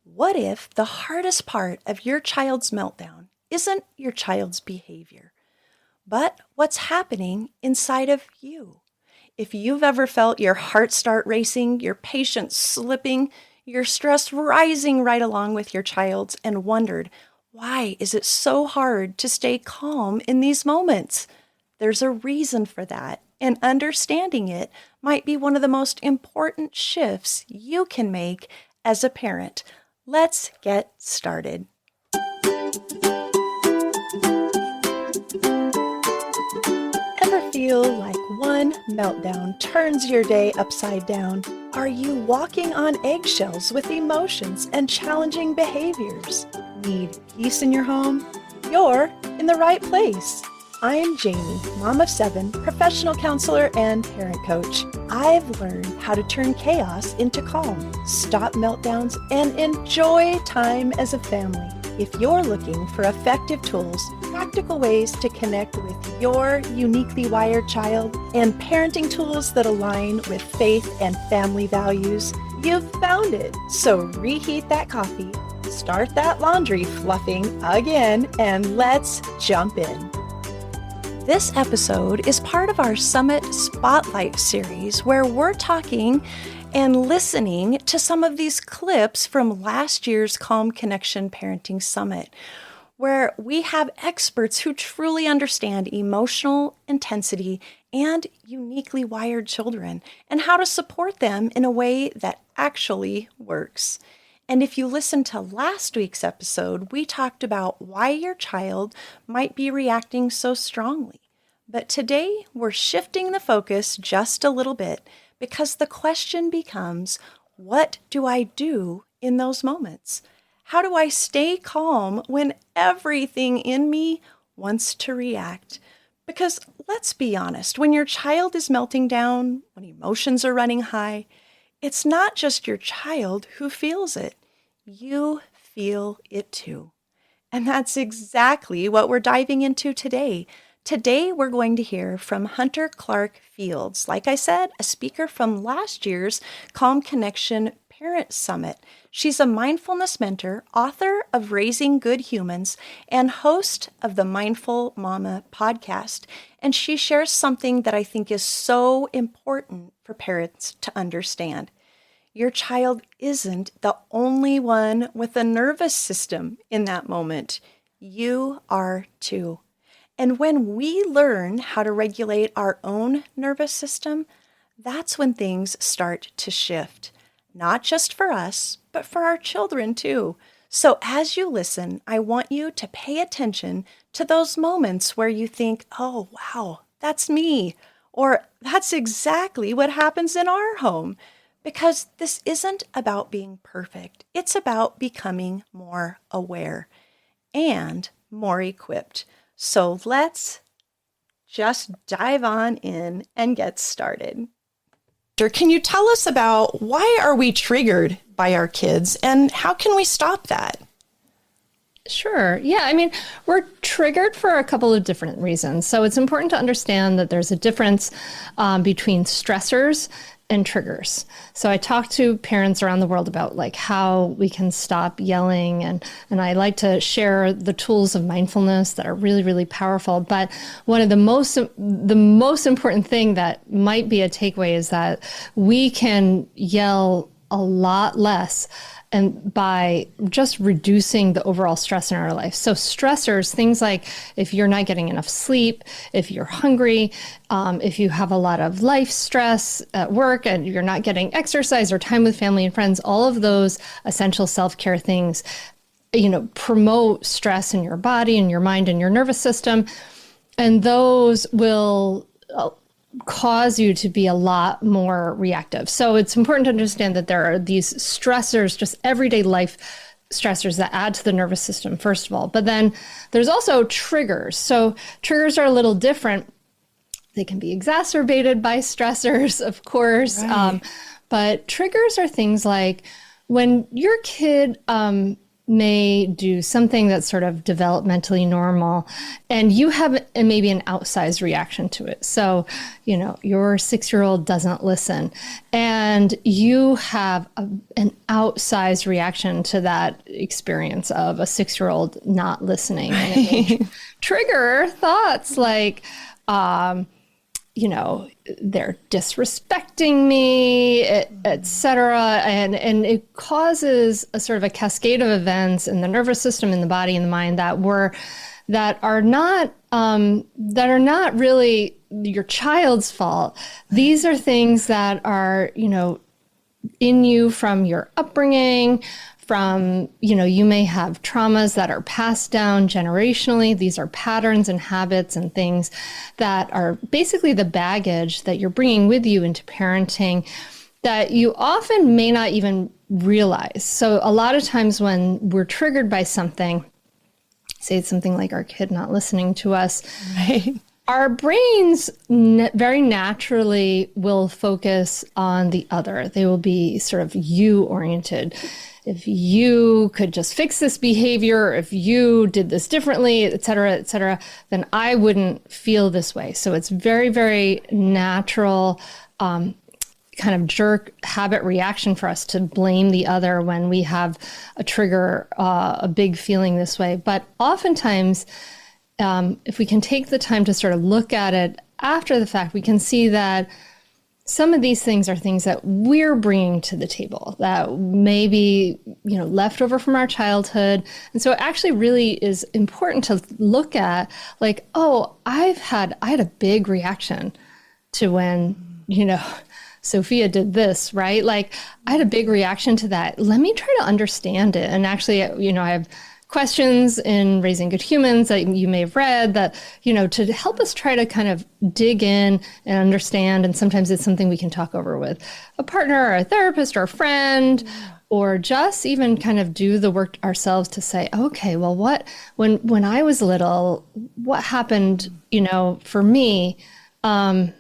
What if the hardest part of your child's meltdown isn't your child's behavior, but what's happening inside of you? If you've ever felt your heart start racing, your patience slipping, your stress rising right along with your child's, and wondered, why is it so hard to stay calm in these moments? There's a reason for that, and understanding it might be one of the most important shifts you can make as a parent. Let's get started. Ever feel like one meltdown turns your day upside down? Are you walking on eggshells with emotions and challenging behaviors? Need peace in your home? You're in the right place. I'm Jamie, mom of 7, professional counselor and parent coach. I've learned how to turn chaos into calm, stop meltdowns, and enjoy time as a family. If you're looking for effective tools, practical ways to connect with your uniquely wired child, and parenting tools that align with faith and family values, you've found it. So reheat that coffee, start that laundry fluffing again, and let's jump in. This episode is part of our Summit Spotlight series, where we're talking and listening to some of these clips from last year's Calm Connection Parenting Summit, where we have experts who truly understand emotional intensity and uniquely wired children and how to support them in a way that actually works. And if you listened to last week's episode, we talked about why your child might be reacting so strongly. But today, we're shifting the focus just a little bit because the question becomes, what do I do in those moments? How do I stay calm when everything in me wants to react? Because let's be honest, when your child is melting down, when emotions are running high, it's not just your child who feels it. You feel it too. And that's exactly what we're diving into today. Today, we're going to hear from Hunter Clark Fields, like I said, a speaker from last year's Calm Connection Parent Summit. She's a mindfulness mentor, author of Raising Good Humans, and host of the Mindful Mama podcast. And she shares something that I think is so important for parents to understand. Your child isn't the only one with a nervous system in that moment. You are too. And when we learn how to regulate our own nervous system, that's when things start to shift, not just for us, but for our children too. So as you listen, I want you to pay attention to those moments where you think, oh, wow, that's me, or that's exactly what happens in our home. Because this isn't about being perfect. It's about becoming more aware and more equipped. So let's just dive on in and get started. Can you tell us about why are we triggered by our kids and how can we stop that? Sure. Yeah. I mean, we're triggered for a couple of different reasons. So it's important to understand that there's a difference between stressors and triggers. So I talk to parents around the world about like how we can stop yelling, and I like to share the tools of mindfulness that are really, really powerful. But one of the most important thing that might be a takeaway is that we can yell a lot less and by just reducing the overall stress in our life. So stressors, things like if you're not getting enough sleep, if you're hungry, if you have a lot of life stress at work and you're not getting exercise or time with family and friends, all of those essential self-care things, promote stress in your body and your mind and your nervous system. And those will cause you to be a lot more reactive. So it's important to understand that there are these stressors, just everyday life stressors that add to the nervous system, first of all. But then there's also triggers. So triggers are a little different. They can be exacerbated by stressors, of course. Right. But triggers are things like when your kid may do something that's sort of developmentally normal, and you have maybe an outsized reaction to it. So, your 6-year-old doesn't listen, and you have an outsized reaction to that experience of a 6-year-old not listening. And it may trigger thoughts like, they're disrespecting me, et cetera. And it causes a sort of a cascade of events in the nervous system, in the body, and the mind that are not really your child's fault. These are things that are, in you from your upbringing, from, you may have traumas that are passed down generationally. These are patterns and habits and things that are basically the baggage that you're bringing with you into parenting that you often may not even realize. So a lot of times when we're triggered by something, say it's something like our kid not listening to us, right, our brains very naturally will focus on the other. They will be sort of you-oriented. If you could just fix this behavior, if you did this differently, et cetera, then I wouldn't feel this way. So it's very, very natural kind of jerk habit reaction for us to blame the other when we have a trigger, a big feeling this way. But oftentimes, if we can take the time to sort of look at it after the fact, we can see that some of these things are things that we're bringing to the table that may be, left over from our childhood. And so it actually really is important to look at like, oh, I had a big reaction to when, Sophia did this, right? Like I had a big reaction to that. Let me try to understand it. And actually, I have questions in Raising Good Humans that you may have read that, to help us try to kind of dig in and understand. And sometimes it's something we can talk over with a partner or a therapist or a friend, or just even kind of do the work ourselves to say, okay, well, when I was little, what happened, for me? So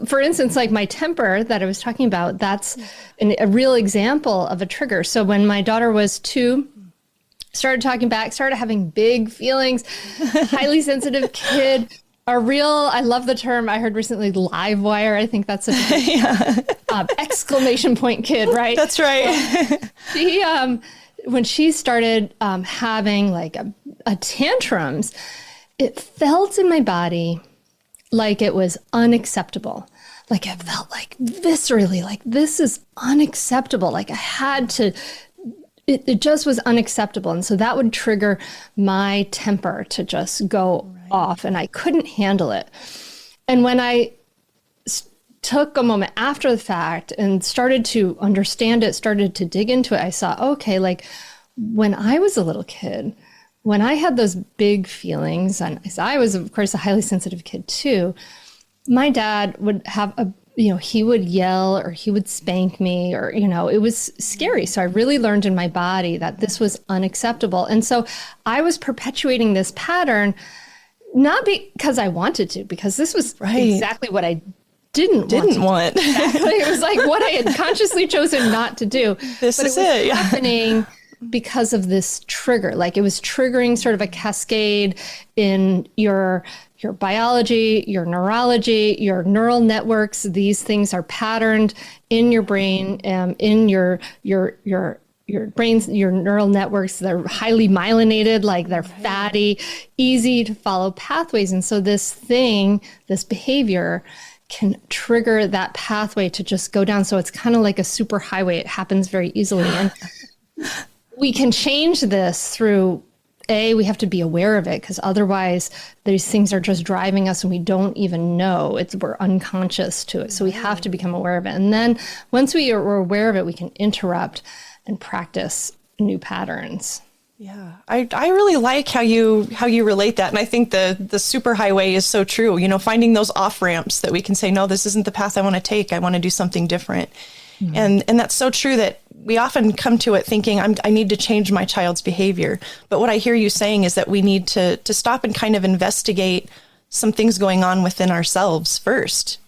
for instance, like my temper that I was talking about, that's a real example of a trigger. So when my daughter was 2, started talking back, started having big feelings, highly sensitive kid, I love the term I heard recently, live wire. I think that's exclamation point kid, right? That's right. She, when she started having like a tantrums, it felt in my body like it was unacceptable. Like it felt like viscerally, like this is unacceptable. Like I had to, it just was unacceptable. And so that would trigger my temper to just go off, and I couldn't handle it. And when I took a moment after the fact and started to understand it, started to dig into it, I saw, okay, like when I was a little kid, when I had those big feelings, and I was, of course, a highly sensitive kid too, my dad would have he would yell or he would spank me, or, it was scary. So I really learned in my body that this was unacceptable. And so I was perpetuating this pattern, not because I wanted to, because this was exactly what I didn't want. Exactly. It was like what I had consciously chosen not to do. This is it. Happening because of this trigger. Like it was triggering sort of a cascade in your biology, your neurology, your neural networks. These things are patterned in your brain, in your brains, your neural networks. They're highly myelinated, like they're fatty, easy to follow pathways. And so this behavior can trigger that pathway to just go down. So it's kind of like a super highway. It happens very easily. And we can change this through, we have to be aware of it, because otherwise these things are just driving us and we don't even know. We're unconscious to it. So we have to become aware of it. And then once we are aware of it, we can interrupt and practice new patterns. Yeah, I really like how you relate that. And I think the superhighway is so true. Finding those off ramps that we can say, no, this isn't the path I want to take. I want to do something different. Mm-hmm. And that's so true that we often come to it thinking I need to change my child's behavior. But what I hear you saying is that we need to stop and kind of investigate some things going on within ourselves first.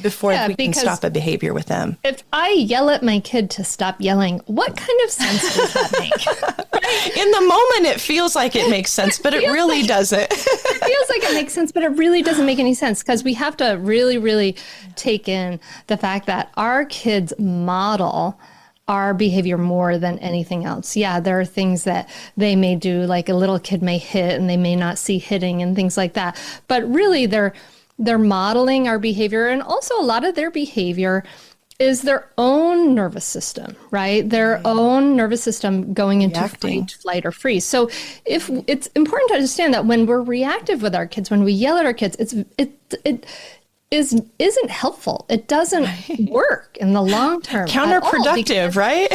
before Yeah, we can because stop a behavior with them. if I yell at my kid to stop yelling, what kind of sense does that make? In the moment, it feels like it makes sense, but it really doesn't. It feels like it makes sense, but it really doesn't make any sense, because we have to really, really take in the fact that our kids model our behavior more than anything else. Yeah, there are things that they may do, like a little kid may hit and they may not see hitting and things like that. But really, they're modeling our behavior, and also a lot of their behavior is their own nervous system, right? Their own nervous system going into fight, flight, or freeze. So if it's important to understand that when we're reactive with our kids, when we yell at our kids, it isn't helpful. It doesn't work in the long term. Counterproductive, right?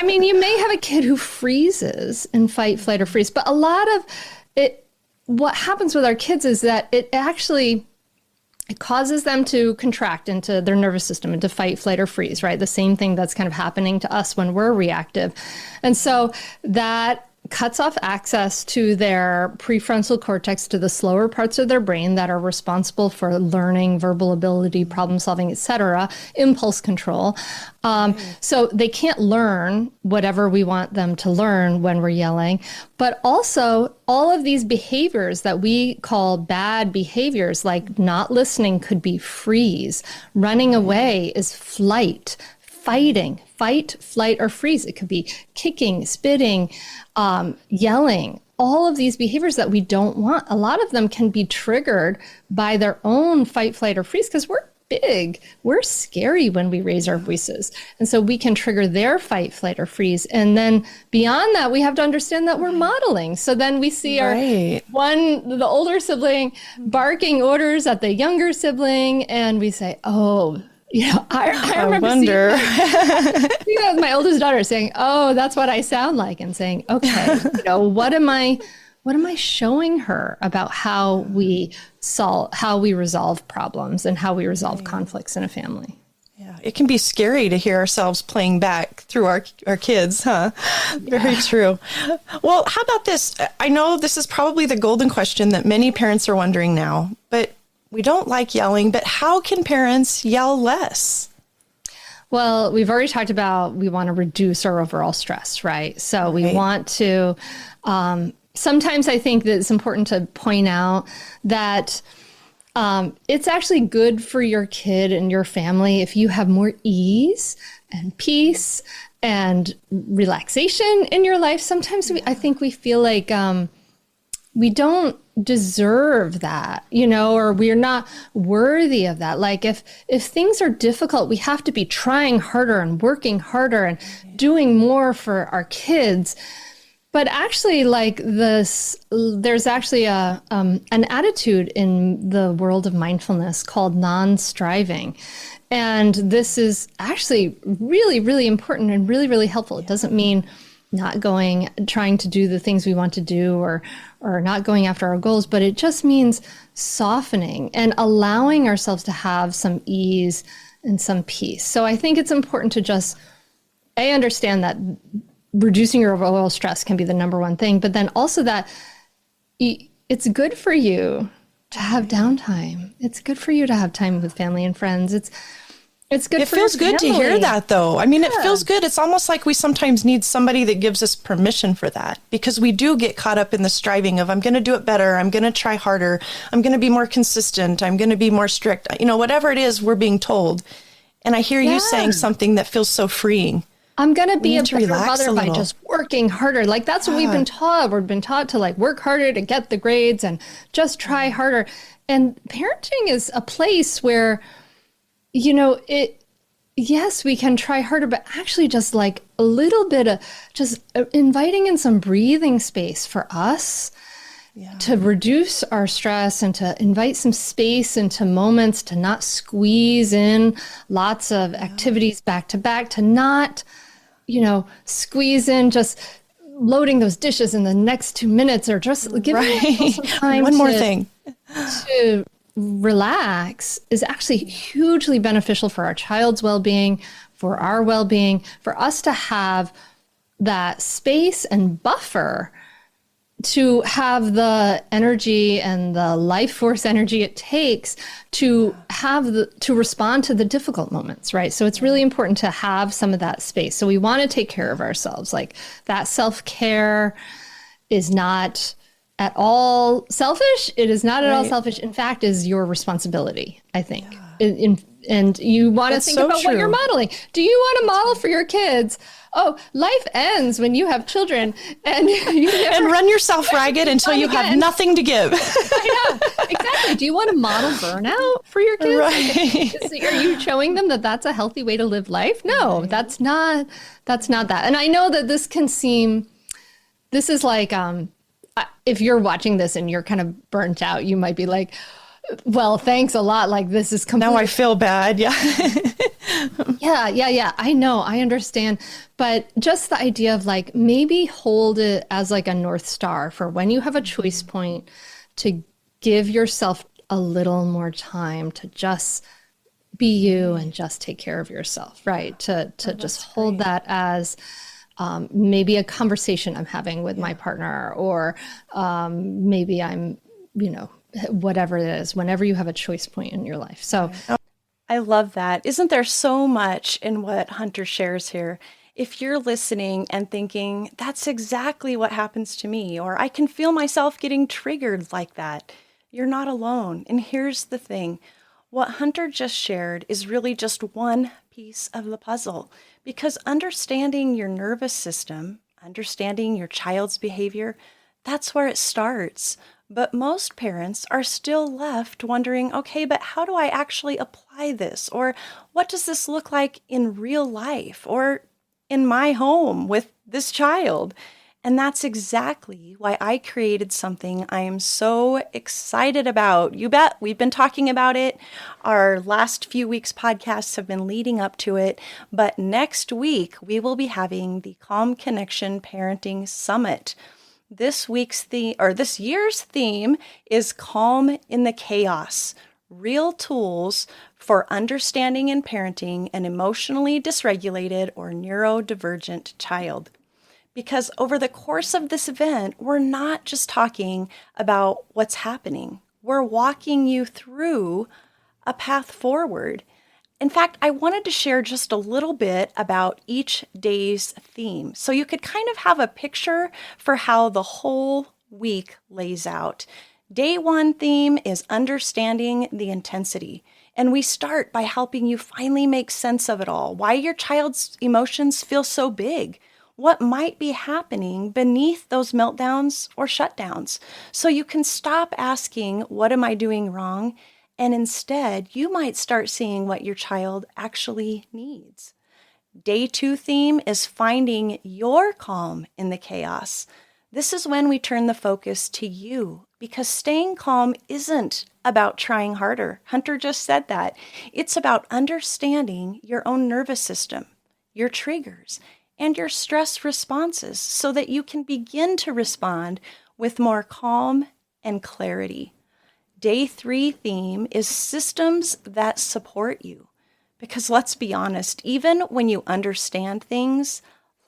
I mean, you may have a kid who freezes in fight, flight, or freeze, but a lot of it, what happens with our kids is that it causes them to contract into their nervous system, into fight, flight, or freeze, right? The same thing that's kind of happening to us when we're reactive. And so that cuts off access to their prefrontal cortex, to the slower parts of their brain that are responsible for learning, verbal ability, problem solving, etc., impulse control. So they can't learn whatever we want them to learn when we're yelling. But also, all of these behaviors that we call bad behaviors, like not listening, could be freeze. Running away is flight. Fighting, fight, flight, or freeze. It could be kicking, spitting, yelling. All of these behaviors that we don't want, a lot of them can be triggered by their own fight, flight, or freeze, because we're big. We're scary when we raise our voices. And so we can trigger their fight, flight, or freeze. And then beyond that, we have to understand that we're modeling. So then we see the older sibling barking orders at the younger sibling, and we say, oh, I remember wonder. My oldest daughter saying, "Oh, that's what I sound like," and saying, "Okay, what am I showing her about how we resolve problems and how we resolve conflicts in a family?" Yeah, it can be scary to hear ourselves playing back through our kids, huh? Very true. Well, how about this? I know this is probably the golden question that many parents are wondering now, but we don't like yelling, but how can parents yell less? Well, we've already talked about we want to reduce our overall stress, right? So we want to, sometimes I think that it's important to point out that it's actually good for your kid and your family if you have more ease and peace and relaxation in your life. Sometimes I think we feel like we don't deserve that, or we're not worthy of that. Like if things are difficult, we have to be trying harder and working harder and doing more for our kids. But actually, like this, there's actually an attitude in the world of mindfulness called non-striving. And this is actually really, really important and really, really helpful. It doesn't mean not trying to do the things we want to do or not going after our goals, but it just means softening and allowing ourselves to have some ease and some peace. So I think it's important to just, understand that reducing your overall stress can be the number one thing, but then also that it's good for you to have downtime. It's good for you to have time with family and friends. It's good. It feels good to hear that, though. I mean, it feels good. It's almost like we sometimes need somebody that gives us permission for that, because we do get caught up in the striving of, I'm going to do it better. I'm going to try harder. I'm going to be more consistent. I'm going to be more strict. Whatever it is we're being told. And I hear you saying something that feels so freeing. I'm going to be a better mother by just working harder. Like that's what we've been taught. We've been taught to like work harder to get the grades and just try harder. And parenting is a place where, yes, we can try harder, but actually just like a little bit of just inviting in some breathing space for us to reduce our stress and to invite some space into moments, to not squeeze in lots of activities back to back, to not, squeeze in just loading those dishes in the next 2 minutes, or just giving yourself some time One more thing to relax is actually hugely beneficial for our child's well-being, for our well-being, for us to have that space and buffer to have the energy and the life force energy it takes to to respond to the difficult moments, right? So it's really important to have some of that space. So we want to take care of ourselves. Like that self-care is not at all selfish. It is not at all selfish. In fact, is your responsibility, I think. And you want to think about what you're modeling. Do you want to model for your kids? Oh, life ends when you have children and and run yourself ragged until you have nothing to give. I know, exactly. Do you want to model burnout for your kids? Right. Are you showing them that that's a healthy way to live life? No, that's not that. And I know that this is like, if you're watching this and you're kind of burnt out, you might be like, well, thanks a lot. Like this is completely... Now I feel bad. Yeah. Yeah. I know. I understand. But just the idea of like, maybe hold it as like a North Star for when you have a choice point to give yourself a little more time to just be you and just take care of yourself, right? To just hold that as maybe a conversation I'm having with my partner, or maybe I'm, whatever it is, whenever you have a choice point in your life. So I love that. Isn't there so much in what Hunter shares here? If you're listening and thinking, that's exactly what happens to me, or I can feel myself getting triggered like that, you're not alone. And here's the thing. What Hunter just shared is really just one piece of the puzzle, because understanding your nervous system, understanding your child's behavior, that's where it starts. But most parents are still left wondering, okay, but how do I actually apply this? Or what does this look like in real life or in my home with this child? And that's exactly why I created something I am so excited about. You bet. We've been talking about it. Our last few weeks' podcasts have been leading up to it. But next week, we will be having the Calm Connection Parenting Summit. This year's theme is Calm in the Chaos, real tools for understanding and parenting an emotionally dysregulated or neurodivergent child. Because over the course of this event, we're not just talking about what's happening. We're walking you through a path forward. In fact, I wanted to share just a little bit about each day's theme, so you could kind of have a picture for how the whole week lays out. Day 1 theme is understanding the intensity. And we start by helping you finally make sense of it all, why your child's emotions feel so big, what might be happening beneath those meltdowns or shutdowns, so you can stop asking, what am I doing wrong? And instead, you might start seeing what your child actually needs. Day 2 theme is finding your calm in the chaos. This is when we turn the focus to you, because staying calm isn't about trying harder. Hunter just said that. It's about understanding your own nervous system, your triggers, and your stress responses so that you can begin to respond with more calm and clarity. Day 3 theme is systems that support you. Because let's be honest, even when you understand things,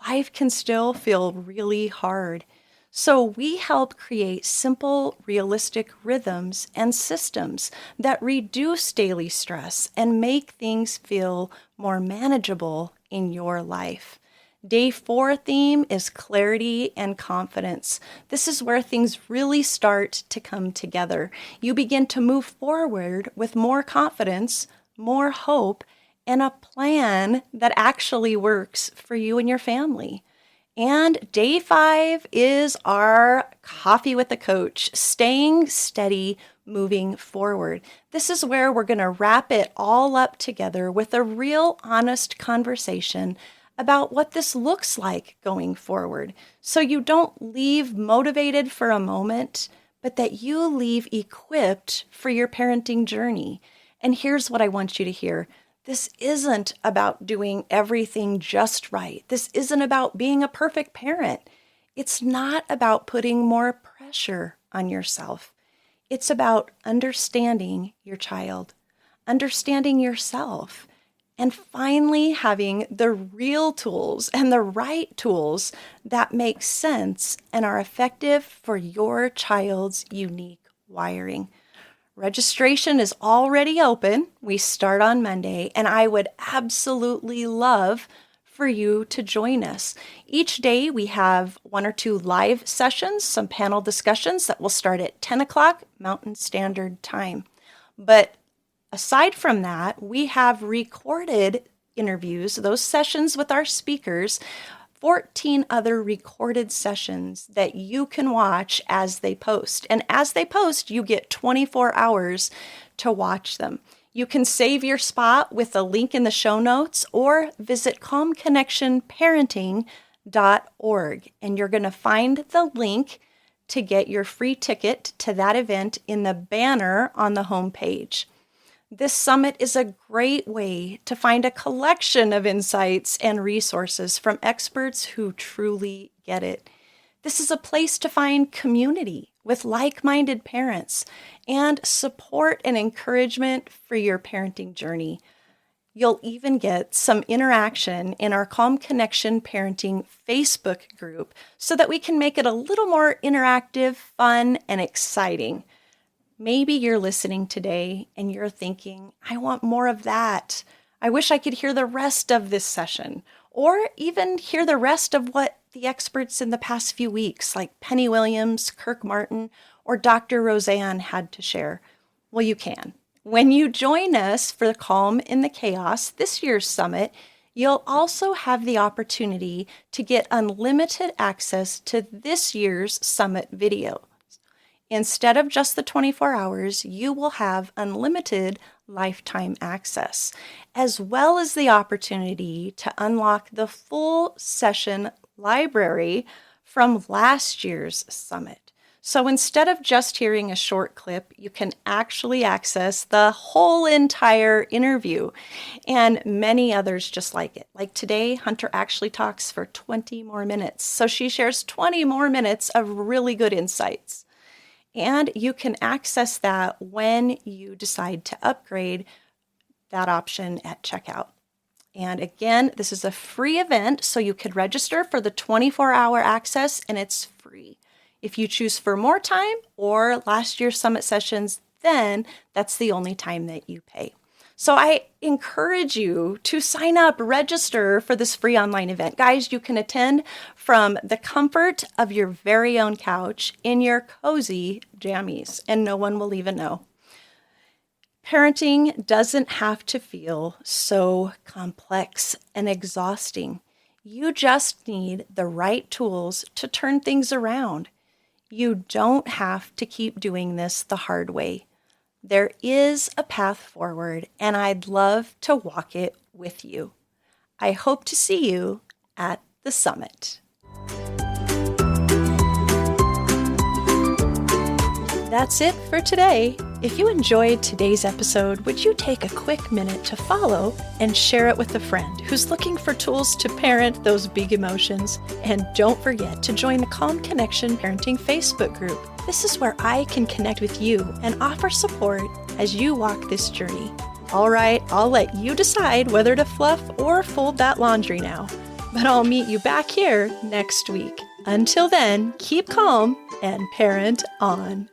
life can still feel really hard. So we help create simple, realistic rhythms and systems that reduce daily stress and make things feel more manageable in your life. Day 4 theme is clarity and confidence. This is where things really start to come together. You begin to move forward with more confidence, more hope, and a plan that actually works for you and your family. And day 5 is our coffee with the coach, staying steady, moving forward. This is where we're going to wrap it all up together with a real honest conversation about what this looks like going forward. So you don't leave motivated for a moment, but that you leave equipped for your parenting journey. And here's what I want you to hear. This isn't about doing everything just right. This isn't about being a perfect parent. It's not about putting more pressure on yourself. It's about understanding your child, understanding yourself, and finally having the real tools and the right tools that make sense and are effective for your child's unique wiring. Registration is already open. We start on Monday, and I would absolutely love for you to join us. Each day we have 1 or 2 live sessions, some panel discussions that will start at 10 o'clock Mountain Standard Time. But aside from that, we have recorded interviews, those sessions with our speakers, 14 other recorded sessions that you can watch as they post. And as they post, you get 24 hours to watch them. You can save your spot with a link in the show notes or visit calmconnectionparenting.org. And you're going to find the link to get your free ticket to that event in the banner on the homepage. This summit is a great way to find a collection of insights and resources from experts who truly get it. This is a place to find community with like-minded parents and support and encouragement for your parenting journey. You'll even get some interaction in our Calm Connection Parenting Facebook group so that we can make it a little more interactive, fun, and exciting. Maybe you're listening today and you're thinking, I want more of that. I wish I could hear the rest of this session, or even hear the rest of what the experts in the past few weeks, like Penny Williams, Kirk Martin, or Dr. Roseanne had to share. Well, you can. When you join us for the Calm in the Chaos, this year's summit, you'll also have the opportunity to get unlimited access to this year's summit video. Instead of just the 24 hours, you will have unlimited lifetime access, as well as the opportunity to unlock the full session library from last year's summit. So instead of just hearing a short clip, you can actually access the whole entire interview and many others just like it. Like today, Hunter actually talks for 20 more minutes. So she shares 20 more minutes of really good insights. And you can access that when you decide to upgrade that option at checkout. And again, this is a free event, so you could register for the 24-hour access, and it's free. If you choose for more time or last year's summit sessions, then that's the only time that you pay. So I encourage you to sign up, register for this free online event. Guys, you can attend from the comfort of your very own couch in your cozy jammies, and no one will even know. Parenting doesn't have to feel so complex and exhausting. You just need the right tools to turn things around. You don't have to keep doing this the hard way. There is a path forward, and I'd love to walk it with you. I hope to see you at the summit. That's it for today. If you enjoyed today's episode, would you take a quick minute to follow and share it with a friend who's looking for tools to parent those big emotions? And don't forget to join the Calm Connection Parenting Facebook group. This is where I can connect with you and offer support as you walk this journey. All right, I'll let you decide whether to fluff or fold that laundry now. But I'll meet you back here next week. Until then, keep calm and parent on.